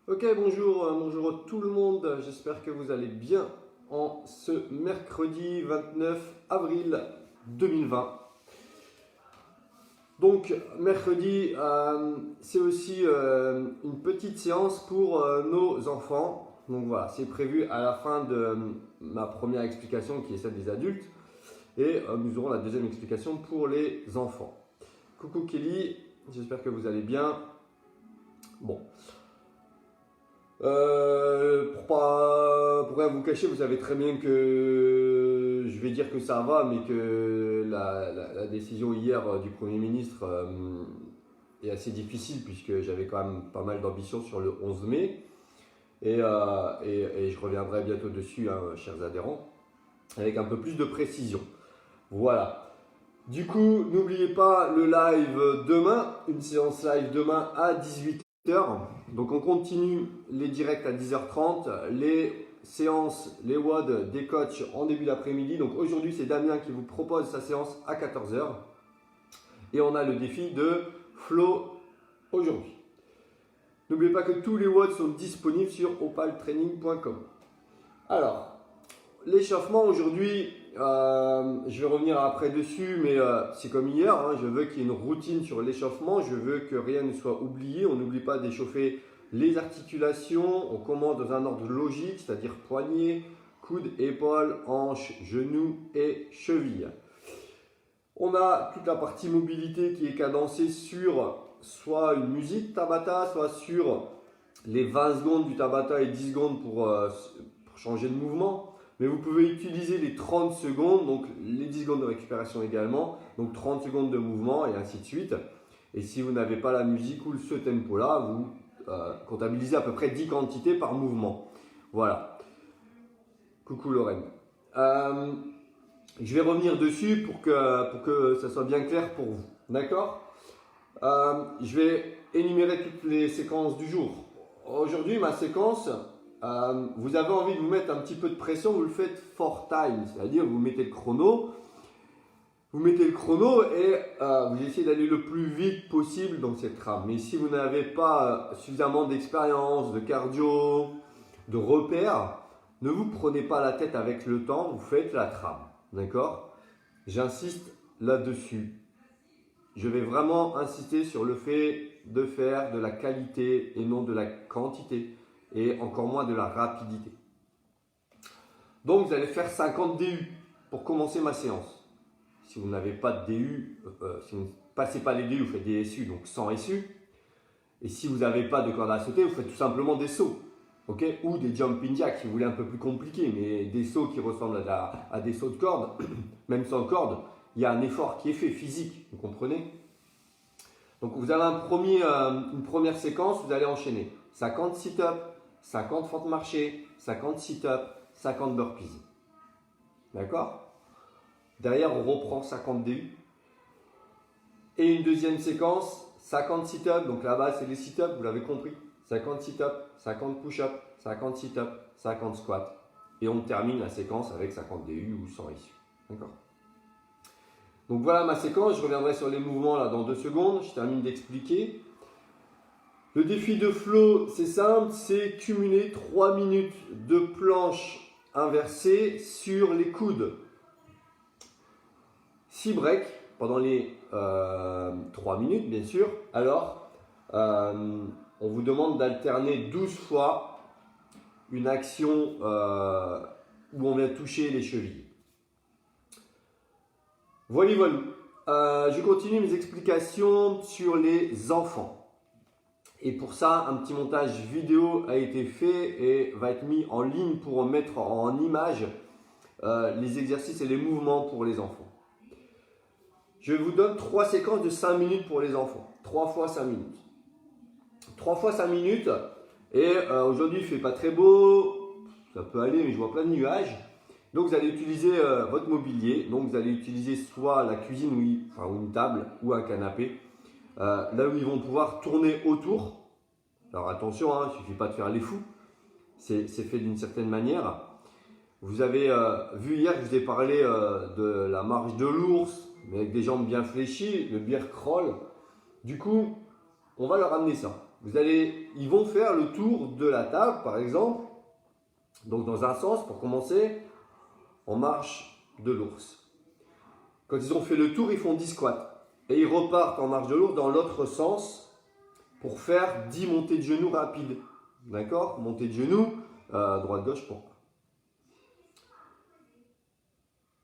Ok, bonjour tout le monde, j'espère que vous allez bien en ce mercredi 29 avril 2020. Donc mercredi, c'est aussi une petite séance pour nos enfants. Donc voilà, c'est prévu à la fin de ma première explication qui est celle des adultes. Et nous aurons la deuxième explication pour les enfants. Coucou Kelly, j'espère que vous allez bien. Bon. Pour rien vous cacher, vous savez très bien que je vais dire que ça va, mais que la décision hier du Premier ministre est assez difficile puisque j'avais quand même pas mal d'ambition sur le 11 mai et je reviendrai bientôt dessus, hein, chers adhérents, avec un peu plus de précision. Voilà. Du coup, n'oubliez pas le live demain, une séance live demain à 18h. Donc on continue les directs à 10h30, les séances, les WOD des coachs en début d'après-midi. Donc aujourd'hui, c'est Damien qui vous propose sa séance à 14h. Et on a le défi de Flo aujourd'hui. N'oubliez pas que tous les WOD sont disponibles sur opaltraining.com. Alors, l'échauffement aujourd'hui, je vais revenir après dessus, mais c'est comme hier, hein, je veux qu'il y ait une routine sur l'échauffement, je veux que rien ne soit oublié, on n'oublie pas d'échauffer les articulations, on commence dans un ordre logique, c'est-à-dire poignet, coude, épaule, hanche, genou et cheville. On a toute la partie mobilité qui est cadencée sur soit une musique Tabata, soit sur les 20 secondes du Tabata et 10 secondes pour changer de mouvement. Mais vous pouvez utiliser les 30 secondes, donc les 10 secondes de récupération également, donc 30 secondes de mouvement et ainsi de suite. Et si vous n'avez pas la musique ou ce tempo-là, vous comptabilisez à peu près 10 quantités par mouvement. Voilà. Coucou Lorraine. Je vais revenir dessus pour que ça soit bien clair pour vous. D'accord? Je vais énumérer toutes les séquences du jour. Aujourd'hui, ma séquence, vous avez envie de vous mettre un petit peu de pression, vous le faites 4 times, c'est-à-dire vous mettez le chrono. Vous mettez le chrono et vous essayez d'aller le plus vite possible dans cette trame. Mais si vous n'avez pas suffisamment d'expérience, de cardio, de repères, ne vous prenez pas la tête avec le temps, vous faites la trame. D'accord? J'insiste là-dessus. Je vais vraiment insister sur le fait de faire de la qualité et non de la quantité et encore moins de la rapidité. Donc vous allez faire 50 DU pour commencer ma séance. Si vous n'avez pas de DU, si vous ne passez pas les DU, vous faites des SU, donc 100 SU. Et si vous n'avez pas de corde à sauter, vous faites tout simplement des sauts. Okay, ou des jumping jacks si vous voulez un peu plus compliqué, mais des sauts qui ressemblent à des sauts de corde, même sans corde, il y a un effort qui est fait physique, vous comprenez? Donc vous avez une première séquence, vous allez enchaîner 50 sit-ups, 50 fentes marchées, 50 sit-ups, 50 burpees. D'accord? Derrière, on reprend 50 DU. Et une deuxième séquence, 50 sit-ups, donc là-bas c'est les sit-ups, vous l'avez compris. 50 sit-ups, 50 push-ups, 50 sit-ups, 50 squats. Et on termine la séquence avec 50 DU ou 100 issues. D'accord? Donc voilà ma séquence, je reviendrai sur les mouvements là dans 2 secondes, je termine d'expliquer. Le défi de Flo, c'est simple, c'est cumuler 3 minutes de planche inversée sur les coudes. 6 breaks pendant les 3 minutes bien sûr. Alors, on vous demande d'alterner 12 fois une action où on vient toucher les chevilles. Voilà. Je continue mes explications sur les enfants. Et pour ça, un petit montage vidéo a été fait et va être mis en ligne pour mettre en image les exercices et les mouvements pour les enfants. Je vous donne 3 séquences de 5 minutes pour les enfants. 3 fois 5 minutes. 3 fois 5 minutes. Et aujourd'hui, il ne fait pas très beau. Ça peut aller, mais je vois plein de nuages. Donc, vous allez utiliser votre mobilier. Donc, vous allez utiliser soit la cuisine ou une table ou un canapé. Là où ils vont pouvoir tourner autour. Alors, attention, hein, il ne suffit pas de faire les fous. C'est fait d'une certaine manière. Vous avez vu hier, je vous ai parlé de la marche de l'ours, mais avec des jambes bien fléchies, le bear crawl. Du coup, on va leur amener ça. ils vont faire le tour de la table, par exemple. Donc dans un sens, pour commencer, en marche de l'ours. Quand ils ont fait le tour, ils font 10 squats. Et ils repartent en marche de l'ours dans l'autre sens pour faire 10 montées de genoux rapides. D'accord? Montée de genoux, droite-gauche, pourquoi?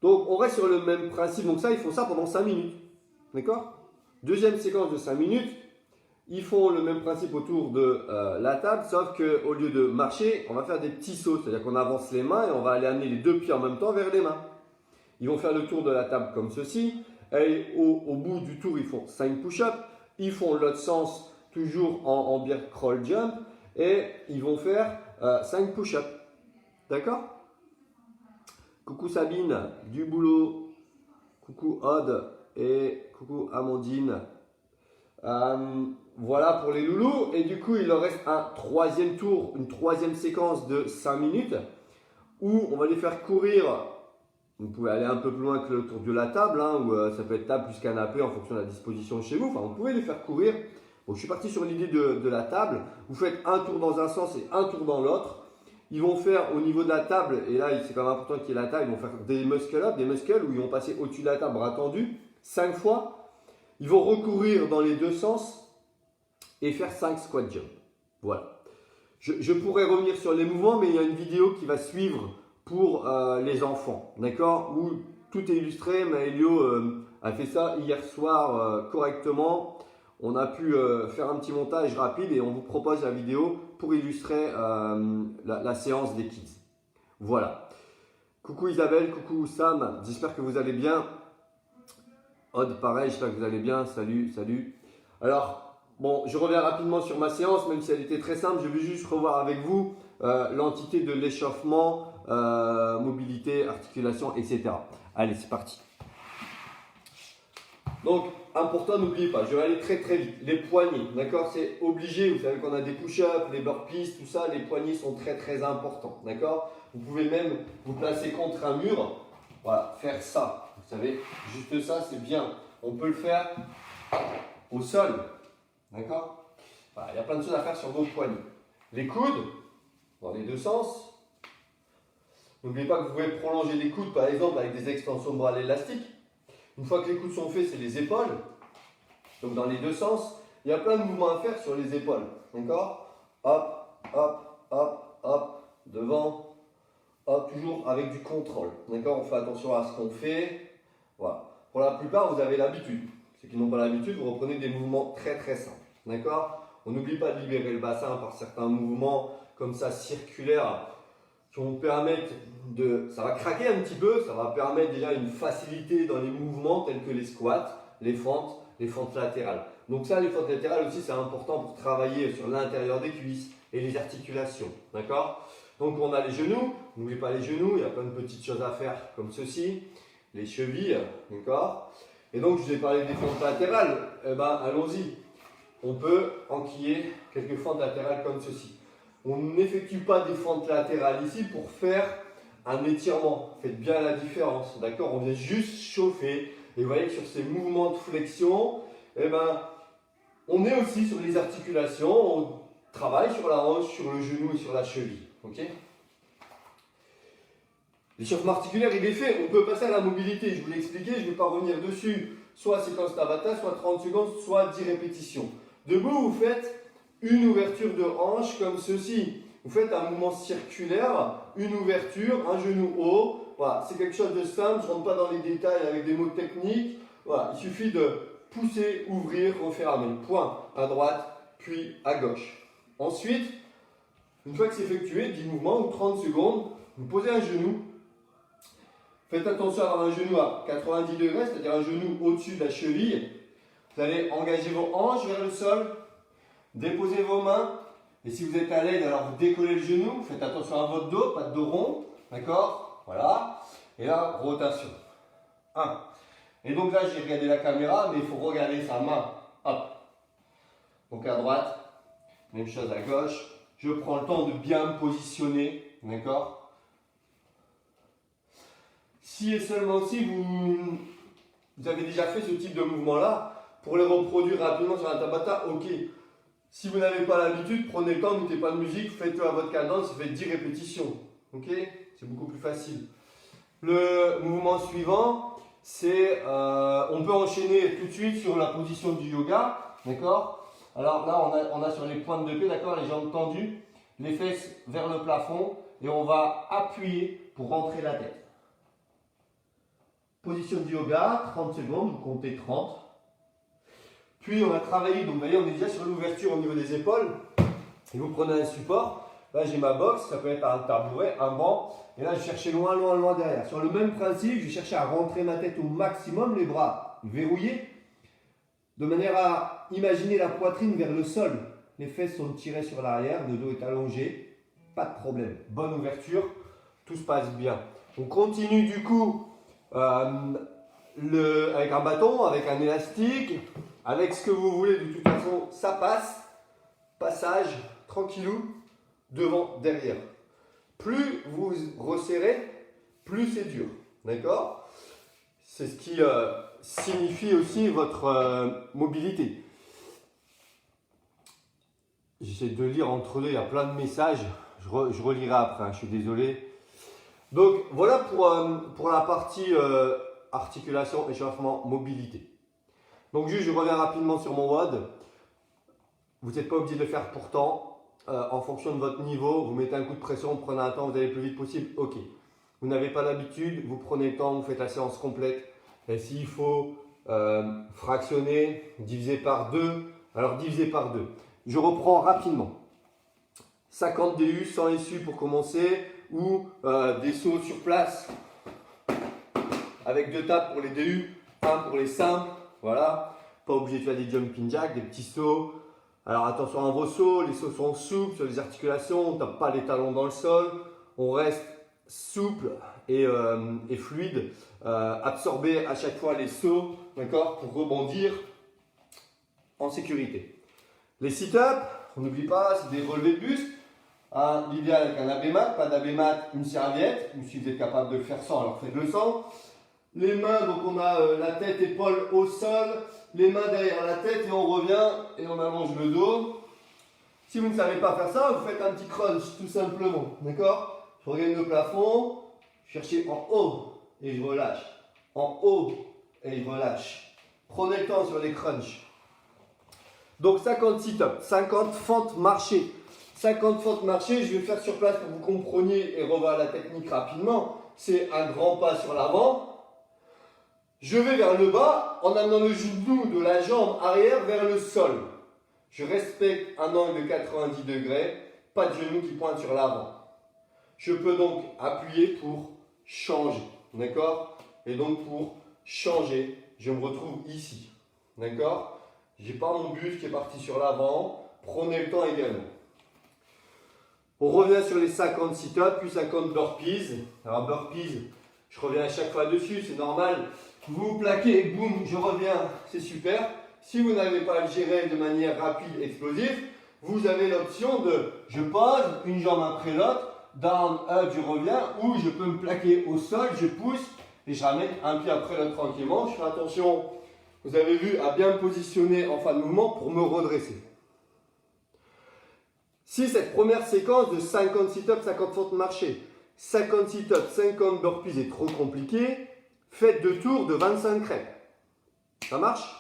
Donc on reste sur le même principe. Donc ça, ils font ça pendant 5 minutes. D'accord? Deuxième séquence de 5 minutes. Ils font le même principe autour de la table, sauf qu'au lieu de marcher, on va faire des petits sauts. C'est-à-dire qu'on avance les mains et on va aller amener les deux pieds en même temps vers les mains. Ils vont faire le tour de la table comme ceci. Et au bout du tour, ils font 5 push-ups. Ils font l'autre sens, toujours en bear crawl jump. Et ils vont faire 5 push-ups. D'accord? Coucou Sabine, du boulot. Coucou Aude et coucou Amandine. Voilà pour les loulous. Et du coup, il leur reste un troisième tour, une troisième séquence de 5 minutes où on va les faire courir. Vous pouvez aller un peu plus loin que le tour de la table, hein, où ça peut être table plus canapé en fonction de la disposition chez vous. Enfin, vous pouvez les faire courir. Bon, je suis parti sur l'idée de la table. Vous faites un tour dans un sens et un tour dans l'autre. Ils vont faire au niveau de la table, et là c'est quand même important qu'il y ait la table, ils vont faire des muscle-up, des muscles où ils vont passer au-dessus de la table, bras tendus, 5 fois. Ils vont recourir dans les deux sens et faire 5 squat jump. Voilà. Je pourrais revenir sur les mouvements, mais il y a une vidéo qui va suivre pour les enfants, d'accord, où tout est illustré. Maëlio a fait ça hier soir correctement. On a pu faire un petit montage rapide et on vous propose la vidéo pour illustrer la séance des kids. Voilà. Coucou Isabelle, coucou Sam, j'espère que vous allez bien. Aude, pareil, j'espère que vous allez bien. Salut, salut. Alors, bon, je reviens rapidement sur ma séance, même si elle était très simple. Je vais juste revoir avec vous l'entité de l'échauffement, mobilité, articulation, etc. Allez, c'est parti. Donc, important, n'oubliez pas, je vais aller très très vite. Les poignets, d'accord, c'est obligé. Vous savez qu'on a des push-ups, les burpees, tout ça. Les poignets sont très très importants, d'accord. Vous pouvez même vous placer contre un mur. Voilà, faire ça. Vous savez, juste ça, c'est bien. On peut le faire au sol, d'accord. Voilà, il y a plein de choses à faire sur vos poignets. Les coudes, dans les deux sens. N'oubliez pas que vous pouvez prolonger les coudes, par exemple, avec des extensions de bras élastiques. Une fois que les coudes sont faits, c'est les épaules. Donc dans les deux sens, il y a plein de mouvements à faire sur les épaules. D'accord? Hop, hop, hop, hop, devant, hop, toujours avec du contrôle. D'accord? On fait attention à ce qu'on fait. Voilà. Pour la plupart, vous avez l'habitude. Ceux qui n'ont pas l'habitude, vous reprenez des mouvements très très simples. D'accord? On n'oublie pas de libérer le bassin par certains mouvements comme ça circulaires qui vont permettre de... Ça va craquer un petit peu, ça va permettre déjà une facilité dans les mouvements tels que les squats, les fentes latérales. Donc ça, les fentes latérales aussi, c'est important pour travailler sur l'intérieur des cuisses et les articulations. D'accord? Donc on a les genoux, n'oubliez pas les genoux, il y a plein de petites choses à faire comme ceci. Les chevilles, d'accord? Et donc je vous ai parlé des fentes latérales, eh ben allons-y. On peut enquiller quelques fentes latérales comme ceci. On n'effectue pas des fentes latérales ici pour faire un étirement. Faites bien la différence, d'accord? On vient juste chauffer. Et vous voyez que sur ces mouvements de flexion, eh ben, on est aussi sur les articulations. On travaille sur la hanche, sur le genou et sur la cheville. Okay? L'échauffement articulaire, il est fait. On peut passer à la mobilité. Je vous l'ai expliqué, je ne vais pas revenir dessus. Soit séquence Tabata, soit 30 secondes, soit 10 répétitions. Debout, vous faites une ouverture de hanche comme ceci. Vous faites un mouvement circulaire, une ouverture, un genou haut. Voilà, c'est quelque chose de simple, je ne rentre pas dans les détails avec des mots techniques. Voilà, il suffit de pousser, ouvrir, refermer. Point à droite, puis à gauche. Ensuite, une fois que c'est effectué, 10 mouvements ou 30 secondes, vous posez un genou. Faites attention à avoir un genou à 90 degrés, c'est-à-dire un genou au-dessus de la cheville. Vous allez engager vos hanches vers le sol. Déposez vos mains, et si vous êtes à l'aise, alors vous décollez le genou, faites attention à votre dos, pas de dos rond, d'accord? Voilà, et là, rotation. 1. Et donc là, j'ai regardé la caméra, mais il faut regarder sa main. Hop. Donc à droite, même chose à gauche. Je prends le temps de bien me positionner, d'accord? Si et seulement si vous avez déjà fait ce type de mouvement-là, pour les reproduire rapidement sur un Tabata, ok. Si vous n'avez pas l'habitude, prenez le temps, ne mettez pas de musique, faites-le à votre cadence, faites 10 répétitions. Ok? C'est beaucoup plus facile. Le mouvement suivant, c'est on peut enchaîner tout de suite sur la position du yoga. D'accord? Alors là, on a sur les pointes de pied, d'accord, les jambes tendues, les fesses vers le plafond et on va appuyer pour rentrer la tête. Position du yoga, 30 secondes, vous comptez 30. Puis on va travailler, donc vous voyez, on est déjà sur l'ouverture au niveau des épaules. Et vous prenez un support. Là, j'ai ma box, ça peut être un tabouret, un banc. Et là, je cherchais loin, loin, loin derrière. Sur le même principe, je vais chercher à rentrer ma tête au maximum, les bras verrouillés, de manière à imaginer la poitrine vers le sol. Les fesses sont tirées sur l'arrière, le dos est allongé. Pas de problème. Bonne ouverture, tout se passe bien. On continue du coup avec un bâton, avec un élastique, avec ce que vous voulez. De toute façon, ça passe. Passage, tranquillou, devant, derrière. Plus vous resserrez, plus c'est dur. D'accord? C'est ce qui signifie aussi votre mobilité. J'essaie de lire entre deux, il y a plein de messages. Je relirai après, hein, je suis désolé. Donc voilà pour la partie articulation, échauffement, mobilité. Donc juste, je reviens rapidement sur mon WOD. Vous n'êtes pas obligé de le faire pourtant. En fonction de votre niveau, vous mettez un coup de pression, vous prenez un temps, vous allez le plus vite possible, ok. Vous n'avez pas l'habitude, vous prenez le temps, vous faites la séance complète. Et s'il faut fractionner, diviser par 2, alors diviser par 2. Je reprends rapidement. 50 DU sans issue pour commencer, ou des sauts sur place avec 2 tapes pour les DU, 1 pour les simples, voilà. Pas obligé de faire des jumping jacks, des petits sauts. Alors attention à vos sauts, les sauts sont souples sur les articulations, on ne tape pas les talons dans le sol, on reste souple et fluide, absorber à chaque fois les sauts, d'accord, pour rebondir en sécurité. Les sit-ups, on n'oublie pas, c'est des relevés de buste, hein, l'idéal avec un abémat, pas d'abémat, une serviette, ou si vous êtes capable de le faire sans, alors faites-le sans. Les mains, donc on a la tête, épaules au sol, les mains derrière la tête et on revient et on allonge le dos. Si vous ne savez pas faire ça, vous faites un petit crunch tout simplement, d'accord? Je regagne le plafond, cherchez en haut et je relâche, en haut et je relâche. Prenez le temps sur les crunchs. Donc 50 sit-ups, 50 fentes marchées. 50 fentes marchées, je vais faire sur place pour que vous compreniez et revoir la technique rapidement. C'est un grand pas sur l'avant. Je vais vers le bas en amenant le genou de la jambe arrière vers le sol. Je respecte un angle de 90 degrés, pas de genou qui pointe sur l'avant. Je peux donc appuyer pour changer, d'accord? Et donc pour changer, je me retrouve ici, d'accord? Je n'ai pas mon buste qui est parti sur l'avant, prenez le temps également. On revient sur les 50 sit-ups, puis 50 burpees. Alors burpees, je reviens à chaque fois dessus, c'est normal. Vous plaquez, boum, je reviens, c'est super. Si vous n'avez pas à le gérer de manière rapide, explosive, vous avez l'option de je pose une jambe après l'autre, down, up, je reviens, ou je peux me plaquer au sol, je pousse et je ramène un pied après l'autre tranquillement. Je fais attention, vous avez vu, à bien me positionner en fin de mouvement pour me redresser. Si cette première séquence de 50 sit-ups, 50 fentes marchées, 50 sit-ups, 50 burpees est trop compliqué, faites 2 tours de 25 crêpes. Ça marche?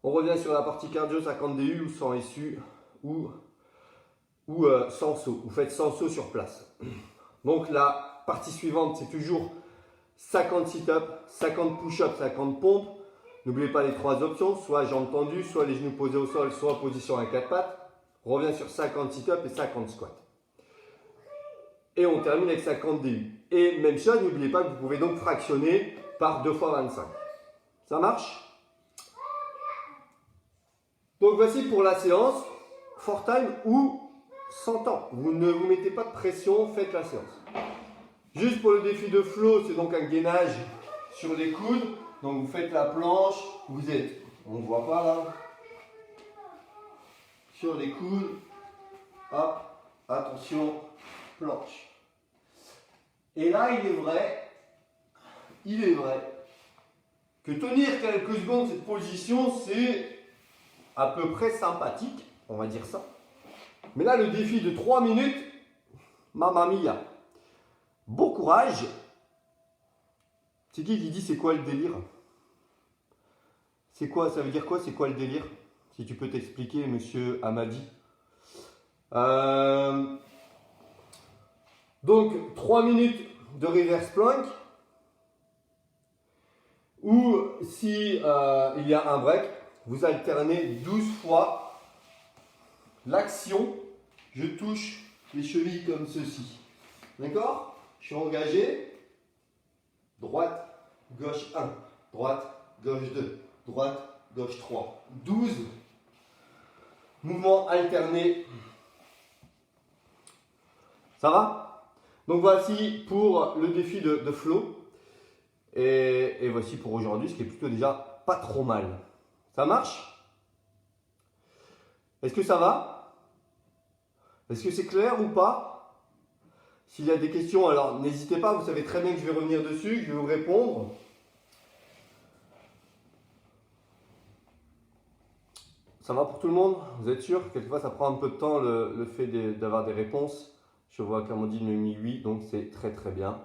On revient sur la partie cardio, 50 DU ou sans issue ou sans saut. Vous faites sans saut sur place. Donc la partie suivante, c'est toujours 50 sit-ups, 50 push-ups, 50 pompes. N'oubliez pas les 3 options, soit jambes tendues, soit les genoux posés au sol, soit position à 4 pattes. On revient sur 50 sit-ups et 50 squats. Et on termine avec 50 DU. Et même chose, n'oubliez pas que vous pouvez donc fractionner par 2 fois 25. Ça marche? Donc voici pour la séance, for time ou sans temps. Vous ne vous mettez pas de pression, faites la séance. Juste pour le défi de flow, c'est donc un gainage sur les coudes. Donc vous faites la planche, vous êtes, on ne voit pas là, sur les coudes, hop, attention, planche. Et là, il est vrai que tenir quelques secondes cette position, c'est à peu près sympathique, on va dire ça. Mais là, le défi de 3 minutes, mamma mia. Bon courage. C'est qui dit c'est quoi le délire? C'est quoi, ça veut dire quoi? C'est quoi le délire? Si tu peux t'expliquer, monsieur Amadi. Donc, 3 minutes de reverse plank. Ou si il y a un break, vous alternez 12 fois l'action. Je touche les chevilles comme ceci. D'accord? Je suis engagé. Droite, gauche 1. Droite, gauche 2. Droite, gauche 3. 12 mouvements alternés. Ça va? Donc voici pour le défi de flow. Et voici pour aujourd'hui, ce qui est plutôt déjà pas trop mal. Ça marche? Est-ce que ça va? Est-ce que c'est clair ou pas? S'il y a des questions, alors n'hésitez pas, vous savez très bien que je vais revenir dessus, je vais vous répondre. Ça va pour tout le monde? Vous êtes sûr? Quelquefois ça prend un peu de temps le fait d'avoir des réponses. Je vois qu'Amandine me met oui, donc c'est très très bien.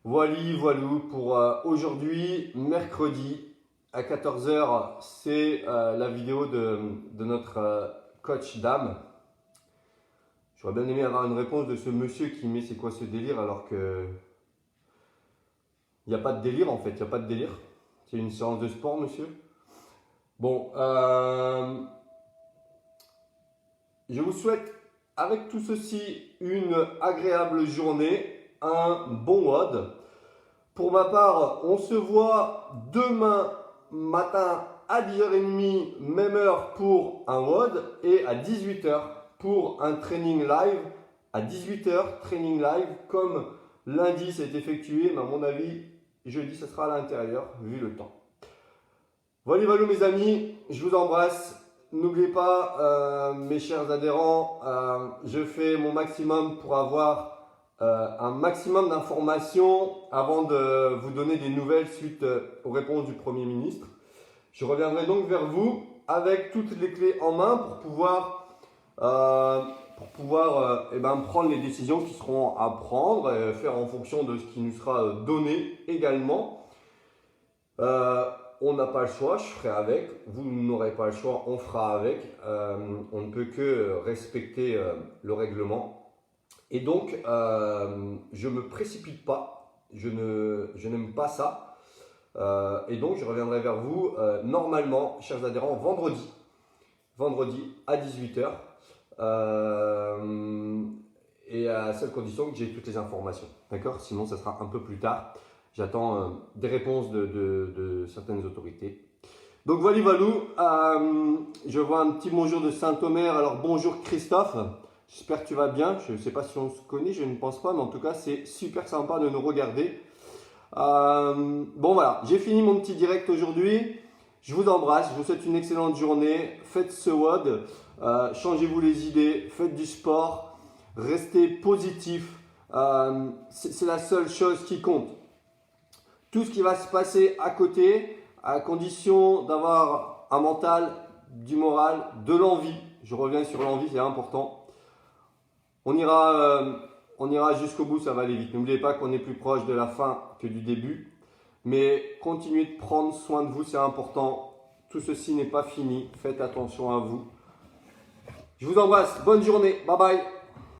Voilou pour aujourd'hui, mercredi à 14 h, c'est la vidéo de notre coach dame. J'aurais bien aimé avoir une réponse de ce monsieur qui met c'est quoi ce délire alors que il n'y a pas de délire en fait, il n'y a pas de délire. C'est une séance de sport monsieur. Bon, je vous souhaite avec tout ceci une agréable journée. Un bon WOD. Pour ma part, on se voit demain matin à 10h30, même heure pour un WOD et à 18 h pour un training live. À 18 h, training live, comme lundi c'est effectué, mais à mon avis, jeudi ça sera à l'intérieur, vu le temps. Voilà mes amis, je vous embrasse. N'oubliez pas, mes chers adhérents, je fais mon maximum pour avoir un maximum d'informations avant de vous donner des nouvelles suite aux réponses du Premier ministre. Je reviendrai donc vers vous avec toutes les clés en main pour pouvoir prendre les décisions qui seront à prendre et faire en fonction de ce qui nous sera donné également. On n'a pas le choix, je ferai avec. Vous n'aurez pas le choix, on fera avec. On ne peut que respecter le règlement. Et donc, je ne me précipite pas, je n'aime pas ça. Et donc, je reviendrai vers vous normalement, chers adhérents, vendredi à 18 h. Et à cette condition que j'ai toutes les informations. D'accord? Sinon, ça sera un peu plus tard. J'attends des réponses de certaines autorités. Donc, voilà. Je vois un petit bonjour de Saint-Omer. Alors, bonjour Christophe. J'espère que tu vas bien. Je ne sais pas si on se connaît, je ne pense pas, mais en tout cas, c'est super sympa de nous regarder. Bon, voilà, j'ai fini mon petit direct aujourd'hui. Je vous embrasse, je vous souhaite une excellente journée. Faites ce WOD, changez-vous les idées, faites du sport, restez positif. C'est la seule chose qui compte. Tout ce qui va se passer à côté, à condition d'avoir un mental, du moral, de l'envie. Je reviens sur l'envie, c'est important. On ira jusqu'au bout, ça va aller vite. N'oubliez pas qu'on est plus proche de la fin que du début. Mais continuez de prendre soin de vous, c'est important. Tout ceci n'est pas fini. Faites attention à vous. Je vous embrasse. Bonne journée. Bye bye.